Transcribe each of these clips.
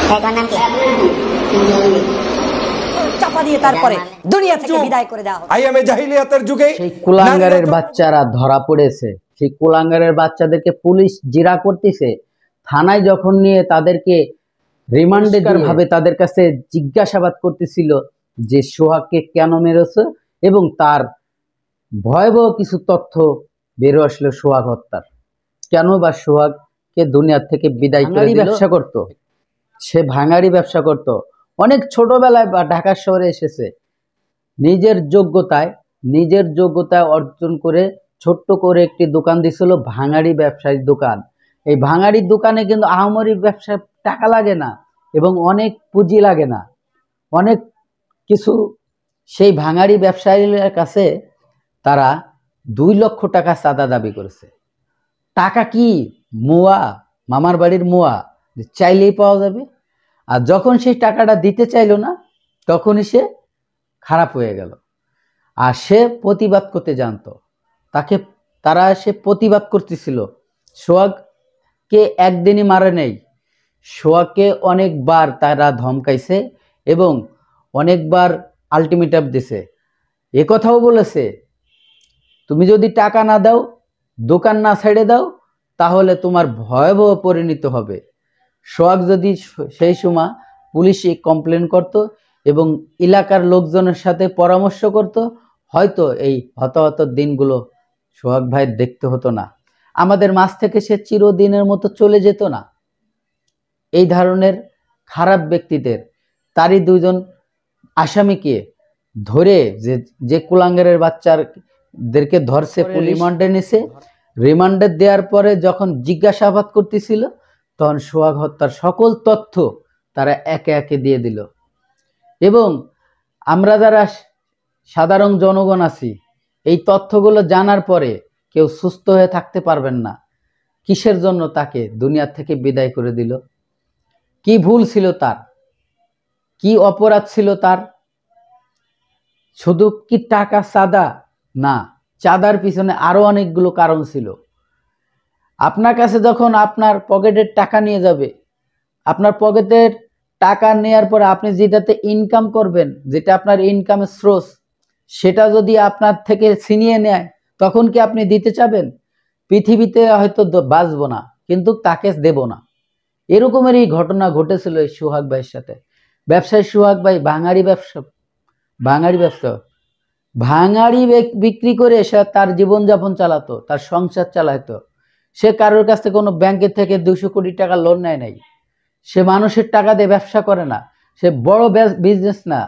নাম কি? চাপা দিয়ে তারপরে দুনিয়া থেকে বিদায় করে দেওয়া হবে। আইয়ামে জাহিলিয়াতের যুগে সেই কুলাঙ্গারের বাচ্চারা ধরা পড়েছে। সেই কুলাঙ্গারের বাচ্চাদেরকে পুলিশ জিরা করতেছে। থানায় যখন নিয়ে তাদেরকে রিমান্ডে ভাবে তাদের কাছে জিজ্ঞাসাবাদ করতেছিল যে সোহাগকে কেন মেরেছে, এবং তার ভয়াবহ কিছু তথ্য বেরো আসলো সোহাগ হত্যার। কেন বা সোহাগকে দুনিয়ার থেকে বিদায় করে দিল? ব্যবসা করত, সে ভাঙাড়ি ব্যবসা করত। অনেক ছোটবেলায় বা ঢাকা শহরে এসেছে, নিজের যোগ্যতায় অর্জন করে ছোট্ট করে একটি দোকান দিছিল, ভাঙাড়ি ব্যবসায়ীর দোকান। এই ভাঙাড়ির দোকানে কিন্তু আহামরি ব্যবসা টাকা লাগে না এবং অনেক পুঁজি লাগে না, অনেক কিছু। সেই ভাঙাড়ি ব্যবসায়ীর কাছে তারা 2 লক্ষ টাকা চাঁদা দাবি করেছে। টাকা কি মুয়া, মামার বাড়ির মুয়া, চাইলেই পাওয়া যাবে। আর যখন সেই টাকাটা দিতে চাইল না, তখনই সে খারাপ হয়ে গেল। আর সে প্রতিবাদ করতে জানতো, সে প্রতিবাদ করতেছিল। সোহাগকে একদিনই মারে নেই, সোহাগকে অনেকবার তারা ধমকাইছে এবং অনেকবার আলটিমেটাম দিছে। কথাও বলেছে, তুমি যদি টাকা না দাও, দোকান না ছেড়ে দাও, তাহলে তোমার ভয়াবহ পরিণত হবে। সোহাগ যদি সেই সময় পুলিশে কমপ্লেন করত এবং এলাকার লোকজনের সাথে পরামর্শ করত, হয়তো এই হতাহত দিনগুলো সোহাগ ভাই দেখতে হতো না। আমাদের মাঝ থেকে সে চিরদিনের মতো চলে যেত না। এই ধরনের খারাপ ব্যক্তিদের, তারই 2 জন আসামিকে ধরে যে কুলাঙ্গারের বাচ্চাদেরকে ধরছে, রিমান্ডে নিছে। রিমান্ডে দেওয়ার পরে যখন জিজ্ঞাসাবাদ করতেছিল, তখন সোহাগ হত্যার সকল তথ্য তারা একে একে দিয়ে দিল। এবং আমরা যারা সাধারণ জনগণ আছি, এই তথ্যগুলো জানার পরে কেউ সুস্থ হয়ে থাকতে পারবেন না। কিসের জন্য তাকে দুনিয়া থেকে বিদায় করে দিল? কি ভুল ছিল তার? কি অপরাধ ছিল তার? শুধু কি টাকা চাঁদা? না, চাঁদার পিছনে আরো অনেকগুলো কারণ ছিল। আপনার কাছে যখন আপনার পকেটের টাকা নিয়ে যাবে, আপনার পকেটের টাকা নেয়ার পরে আপনি যেটাতে ইনকাম করবেন, যেটা আপনার ইনকামের সোর্স, সেটা যদি আপনার থেকে ছিনিয়ে নেয়, তখন কি আপনি দিতে চাবেন? পৃথিবীতে হয়তো বাঁচবো না, কিন্তু তাকে দেব না। এরকমেরই ঘটনা ঘটেছিল এই সোহাগ ভাইয়ের সাথে। ব্যবসায়ী সোহাগ ভাই ভাঙাড়ি বিক্রি করে সে তার জীবনযাপন চালাতো, তার সংসার চালাতো। সে কারোর কাছ থেকে কোনো ব্যাংকের থেকে 200 কোটি টাকা লোন নেয় নাই। সে মানুষের টাকা দিয়ে ব্যবসা করে না। সে বড় বিজনেস না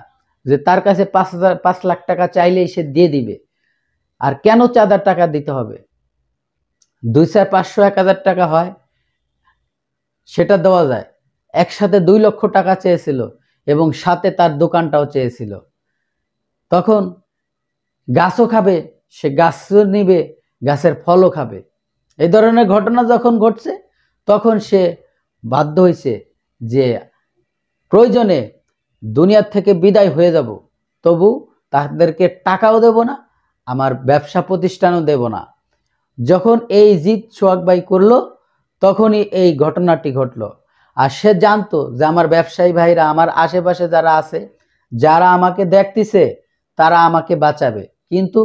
যে তার কাছে 5 লাখ টাকা চাইলেই সে দিয়ে দিবে। আর কেন চাঁদার টাকা দিতে হবে? 200, 500, 1000 টাকা হয়, সেটা দেওয়া যায়। একসাথে 2 লক্ষ টাকা চেয়েছিল এবং সাথে তার দোকানটাও চেয়েছিল। তখন গাছও খাবে, সে গাছও নিবে, গাছের ফলও খাবে। এই ধরনের ঘটনা যখন ঘটছে, তখন সে বাধ্য হয়েছে যে প্রয়োজনে দুনিয়ার থেকে বিদায় হয়ে যাব, তবু তাদেরকে টাকাও দেব না, আমার ব্যবসা প্রতিষ্ঠানও দেব না। যখন এই জিদ সোহাগ ভাই করলো, তখনই এই ঘটনাটি ঘটলো। আর সে জানতো যে আমার ব্যবসায়ী ভাইরা, আমার আশেপাশে যারা আছে, যারা আমাকে দেখতেছে, তারা আমাকে বাঁচাবে। কিন্তু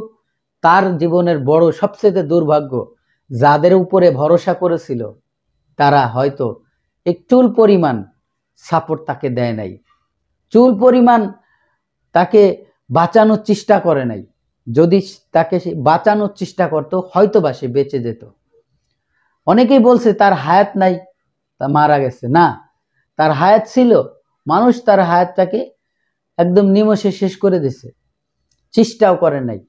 তার জীবনের বড় সবচেয়ে দুর্ভাগ্য, যাদের উপরে ভরসা করেছিল, তারা হয়তো একটুল পরিমাণ সাপোর্ট তাকে দেয় নাই, চুল পরিমাণ তাকে বাঁচানোর চেষ্টা করে নাই। যদি তাকে বাঁচানোর চেষ্টা করতো, হয়তো বা সে বেঁচে যেত। অনেকেই বলছে তার হায়াত নাই, তা মারা গেছে। না, তার হায়াত ছিল। মানুষ তার হায়াতটাকে একদম নিমেষে শেষ করে দিছে, চেষ্টাও করে নাই।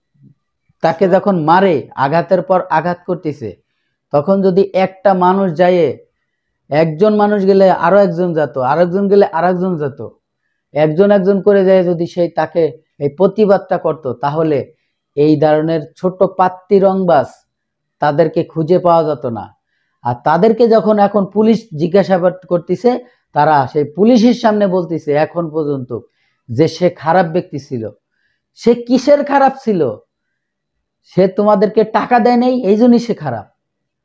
তাকে যখন মারে, আঘাতের পর আঘাত করতেছে, তখন যদি একটা মানুষ যায়, একজন মানুষ গেলে আরো একজন যেত, আরেকজন গেলে আরেকজন যেত, একজন করে যায়, যদি সেই তাকে এই প্রতিবাদটা করত, তাহলে এই ধরনের ছোট পাত্তি রংবাজ তাদেরকে খুঁজে পাওয়া যেত না। আর তাদেরকে যখন এখন পুলিশ জিজ্ঞাসাবাদ করতেছে, তারা সেই পুলিশের সামনে বলতেছে এখন পর্যন্ত যে সে খারাপ ব্যক্তি ছিল। সে কিসের খারাপ ছিল? সে তোমাদেরকে টাকা দেয় নাই, এই জন্যই সে খারাপ।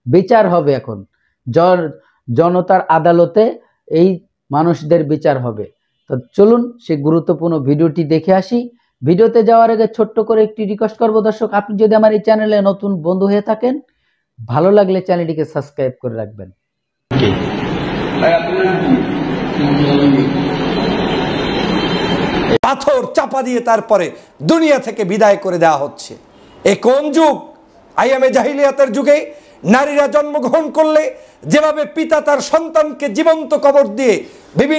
বিচার হবে এখন জনতার আদালতে। এই মানুষদের বিচার হবে। তো চলুন সেই গুরুত্বপূর্ণ ভিডিওটি দেখে আসি। ভিডিওতে যাওয়ার আগে ছোট্ট করে একটি রিকোয়েস্ট করবো দর্শক, আপনি যদি আমার এই চ্যানেলে নতুন বন্ধু হয়ে থাকেন, ভালো লাগলে চ্যানেলটিকে সাবস্ক্রাইব করে রাখবেন। পাথর চাপা দিয়ে তারপরে দুনিয়া থেকে বিদায় করে দেওয়া হচ্ছে। এ কোন যুগ? আইয়ামে জাহিলিয়াতের যুগে নারীরা জন্মগ্রহণ করলে যেভাবে পিতা তার সন্তানকে জীবন্ত কবর দিয়ে বিভিন্ন